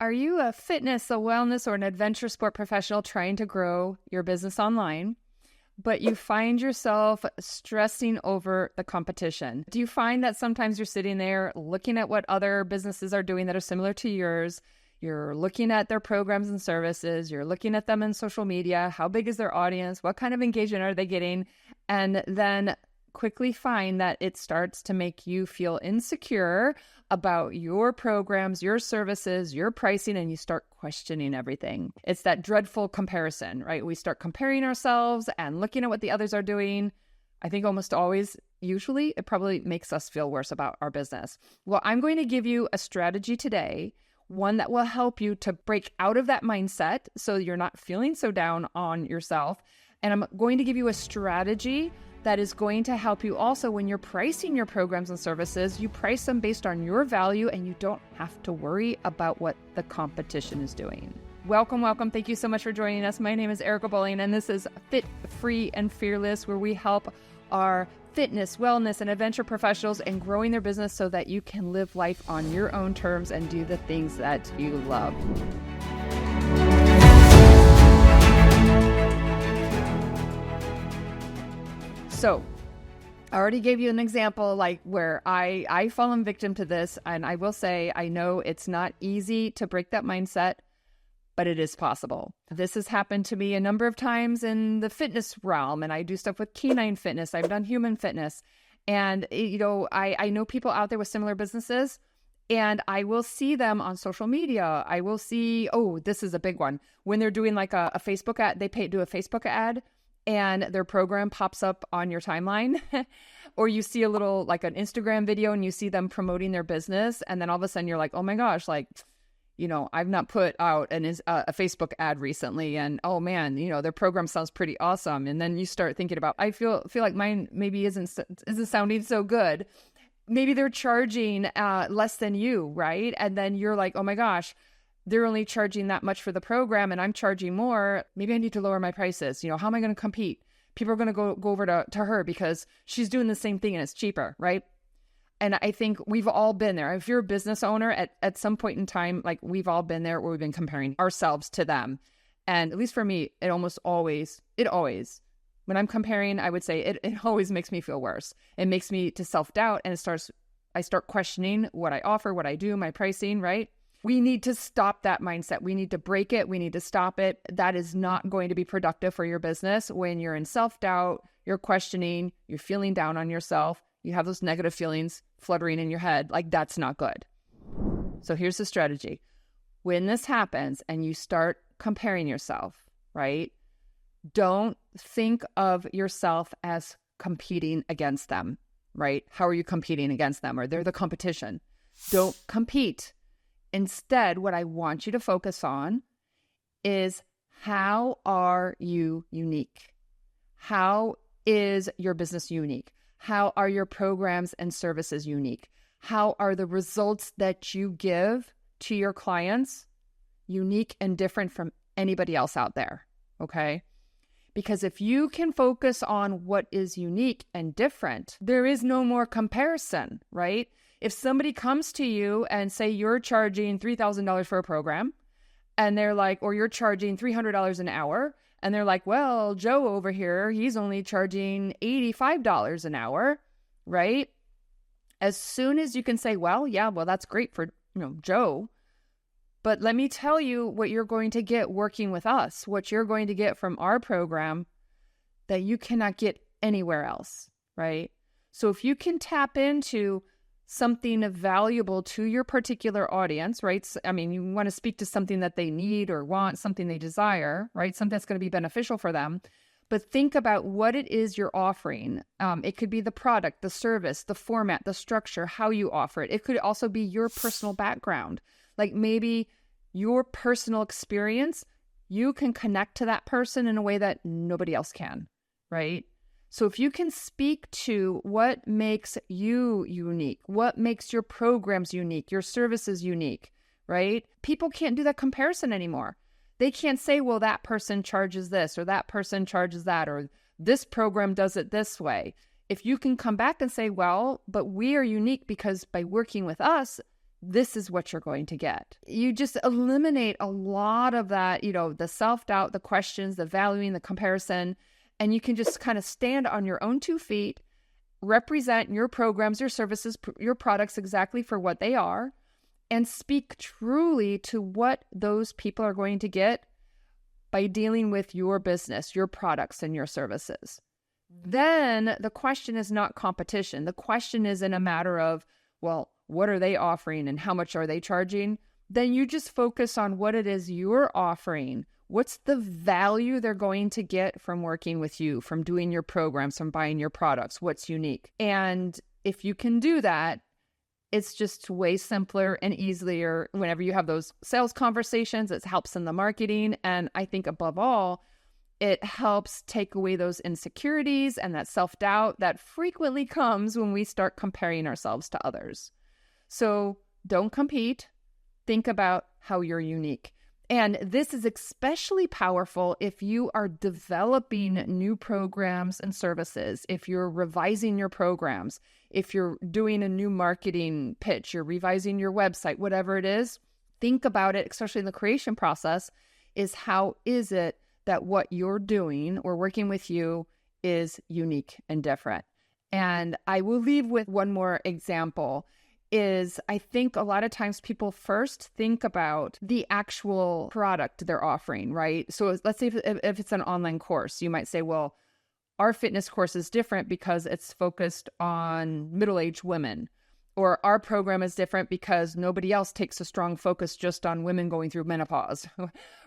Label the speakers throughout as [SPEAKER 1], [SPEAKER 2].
[SPEAKER 1] Are you a fitness, a wellness, or an adventure sport professional trying to grow your business online, but you find yourself stressing over the competition? Do you find that sometimes you're sitting there looking at what other businesses are doing that are similar to yours? You're looking at their programs and services. You're looking at them in social media. How big is their audience? What kind of engagement are they getting? And then quickly find that it starts to make you feel insecure about your programs, your services, your pricing, and you start questioning everything. It's that dreadful comparison, right? We start comparing ourselves and looking at what the others are doing. I think almost always, usually, it probably makes us feel worse about our business. Well, I'm going to give you a strategy today, one that will help you to break out of that mindset so you're not feeling so down on yourself. And I'm going to give you a strategy that is going to help you also when you're pricing your programs and services. You price them based on your value and you don't have to worry about what the competition is doing. Welcome. Thank you so much for joining us. My name is Erica Boling, and this is Fit, Free, and Fearless, where we help our fitness, wellness, and adventure professionals in growing their business so that you can live life on your own terms and do the things that you love. So I already gave you an example like where I fallen victim to this, and I will say I know it's not easy to break that mindset, but it is possible. This has happened to me a number of times in the fitness realm, and I do stuff with canine fitness. I've done human fitness, and I know people out there with similar businesses, and I will see them on social media. I will see, this is a big one, when they're doing like a Facebook ad. They do a Facebook ad, and their program pops up on your timeline, or you see a little like an Instagram video and you see them promoting their business. And then all of a sudden you're like, oh my gosh, I've not put out a Facebook ad recently, and oh man, their program sounds pretty awesome. And then you start thinking about, I feel like mine maybe isn't sounding so good. Maybe they're charging less than you, right? And then you're like, oh my gosh, they're only charging that much for the program and I'm charging more. Maybe I need to lower my prices. How am I going to compete? People are going to go over to her because she's doing the same thing and it's cheaper, right? And I think we've all been there. If you're a business owner at some point in time, like we've all been there where we've been comparing ourselves to them. And at least for me, it always, when I'm comparing, I would say it always makes me feel worse. It makes me to self-doubt, and I start questioning what I offer, what I do, my pricing, right? We need to stop that mindset. We need to break it. We need to stop it. That is not going to be productive for your business. When you're in self-doubt, you're questioning, you're feeling down on yourself, you have those negative feelings fluttering in your head, like that's not good. So here's the strategy. When this happens and you start comparing yourself, right? Don't think of yourself as competing against them, right? How are you competing against them? Or they're the competition. Don't compete. Instead, what I want you to focus on is, how are you unique? How is your business unique? How are your programs and services unique? How are the results that you give to your clients unique and different from anybody else out there? Okay? Because if you can focus on what is unique and different, there is no more comparison, right? If somebody comes to you and say you're charging $3,000 for a program, and they're like, or you're charging $300 an hour, and they're like, well, Joe over here, he's only charging $85 an hour, right? As soon as you can say, well, that's great for Joe, but let me tell you what you're going to get working with us, what you're going to get from our program that you cannot get anywhere else, right? So if you can tap into something valuable to your particular audience, right? I mean, you want to speak to something that they need or want, something they desire, right? Something that's going to be beneficial for them. But think about what it is you're offering. It could be the product, the service, the format, the structure, how you offer it. It could also be your personal background. Like maybe your personal experience, you can connect to that person in a way that nobody else can, right? So if you can speak to what makes you unique, what makes your programs unique, your services unique, right? People can't do that comparison anymore. They can't say, well, that person charges this or that person charges that, or this program does it this way. If you can come back and say, well, but we are unique because by working with us, this is what you're going to get. You just eliminate a lot of that, the self-doubt, the questions, the valuing, the comparison, and you can just kind of stand on your own 2 feet, represent your programs, your services, your products exactly for what they are, and speak truly to what those people are going to get by dealing with your business, your products, and your services. Then the question is not competition. The question is in a matter of, well, what are they offering and how much are they charging? Then you just focus on what it is you're offering. What's the value they're going to get from working with you, from doing your programs, from buying your products? What's unique? And if you can do that, it's just way simpler and easier whenever you have those sales conversations. It helps in the marketing. And I think above all, it helps take away those insecurities and that self-doubt that frequently comes when we start comparing ourselves to others. So don't compete. Think about how you're unique. And this is especially powerful if you are developing new programs and services, if you're revising your programs, if you're doing a new marketing pitch, you're revising your website, whatever it is. Think about it, especially in the creation process, is how is it that what you're doing or working with you is unique and different. And I will leave with one more example. Is I think a lot of times people first think about the actual product they're offering, right? So let's say if it's an online course, you might say, well, our fitness course is different because it's focused on middle-aged women, or our program is different because nobody else takes a strong focus just on women going through menopause,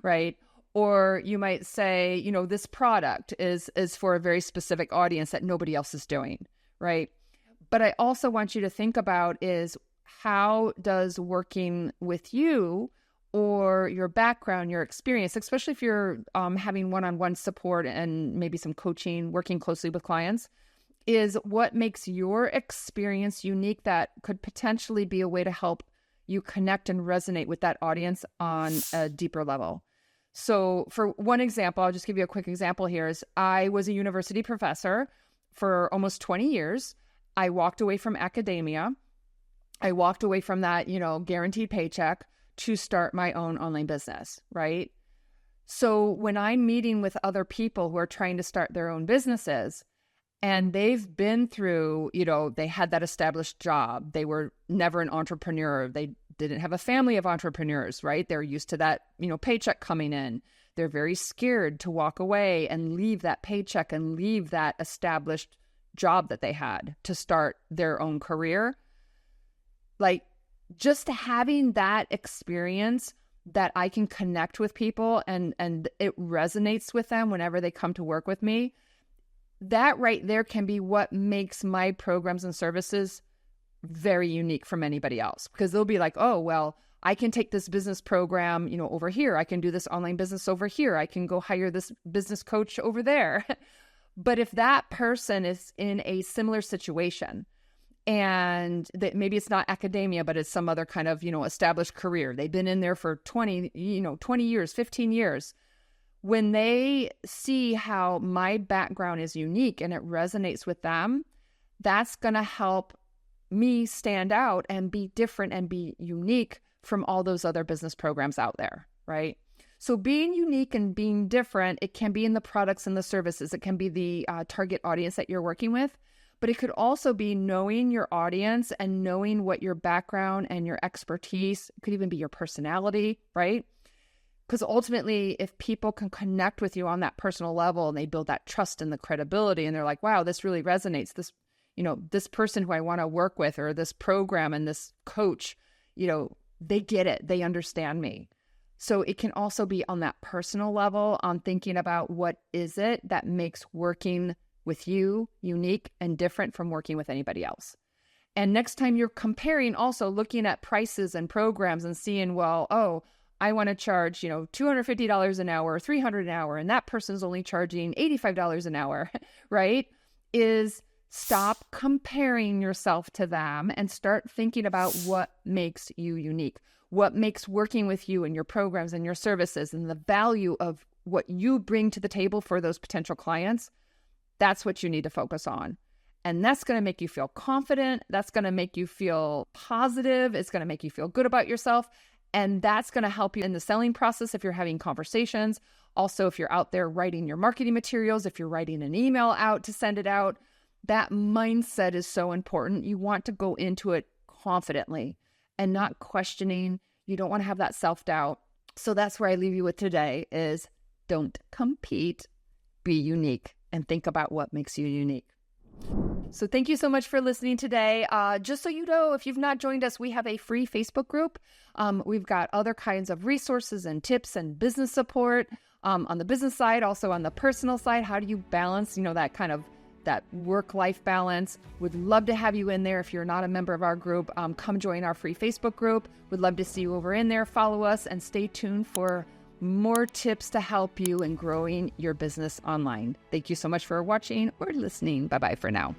[SPEAKER 1] right? Or you might say, this product is for a very specific audience that nobody else is doing, right? But I also want you to think about is how does working with you or your background, your experience, especially if you're having one-on-one support and maybe some coaching, working closely with clients, is what makes your experience unique that could potentially be a way to help you connect and resonate with that audience on a deeper level. So for one example, I'll just give you a quick example here, is I was a university professor for almost 20 years. I walked away from academia. I walked away from that, guaranteed paycheck to start my own online business, right? So when I'm meeting with other people who are trying to start their own businesses and they've been through, they had that established job. They were never an entrepreneur. They didn't have a family of entrepreneurs, right? They're used to that, paycheck coming in. They're very scared to walk away and leave that paycheck and leave that established job that they had to start their own career. Like just having that experience that I can connect with people and it resonates with them whenever they come to work with me, that right there can be what makes my programs and services very unique from anybody else, because they'll be like, oh, well, I can take this business program, over here. I can do this online business over here. I can go hire this business coach over there. But if that person is in a similar situation and that maybe it's not academia, but it's some other kind of, established career, they've been in there for 20 years, 15 years, when they see how my background is unique and it resonates with them, that's going to help me stand out and be different and be unique from all those other business programs out there, right? So being unique and being different, it can be in the products and the services. It can be the target audience that you're working with, but it could also be knowing your audience and knowing what your background and your expertise, it could even be your personality, right? Because ultimately, if people can connect with you on that personal level and they build that trust and the credibility and they're like, wow, this really resonates. This person who I want to work with, or this program and this coach, they get it. They understand me. So it can also be on that personal level, on thinking about what is it that makes working with you unique and different from working with anybody else. And next time you're comparing, also looking at prices and programs and seeing, well, oh, I want to charge, $250 an hour, $300 an hour, and that person's only charging $85 an hour, right? Is stop comparing yourself to them and start thinking about what makes you unique. What makes working with you and your programs and your services and the value of what you bring to the table for those potential clients, that's what you need to focus on. And that's going to make you feel confident. That's going to make you feel positive. It's going to make you feel good about yourself. And that's going to help you in the selling process if you're having conversations. Also, if you're out there writing your marketing materials, if you're writing an email out to send it out, that mindset is so important. You want to go into it confidently and not questioning. You don't want to have that self-doubt. So that's where I leave you with today is don't compete, be unique, and think about what makes you unique. So thank you so much for listening today. Just so you know, if you've not joined us, we have a free Facebook group. We've got other kinds of resources and tips and business support on the business side, also on the personal side. How do you balance, that work-life balance? Would love to have you in there. If you're not a member of our group, come join our free Facebook group. Would love to see you over in there. Follow us and stay tuned for more tips to help you in growing your business online. Thank you so much for watching or listening. Bye-bye for now.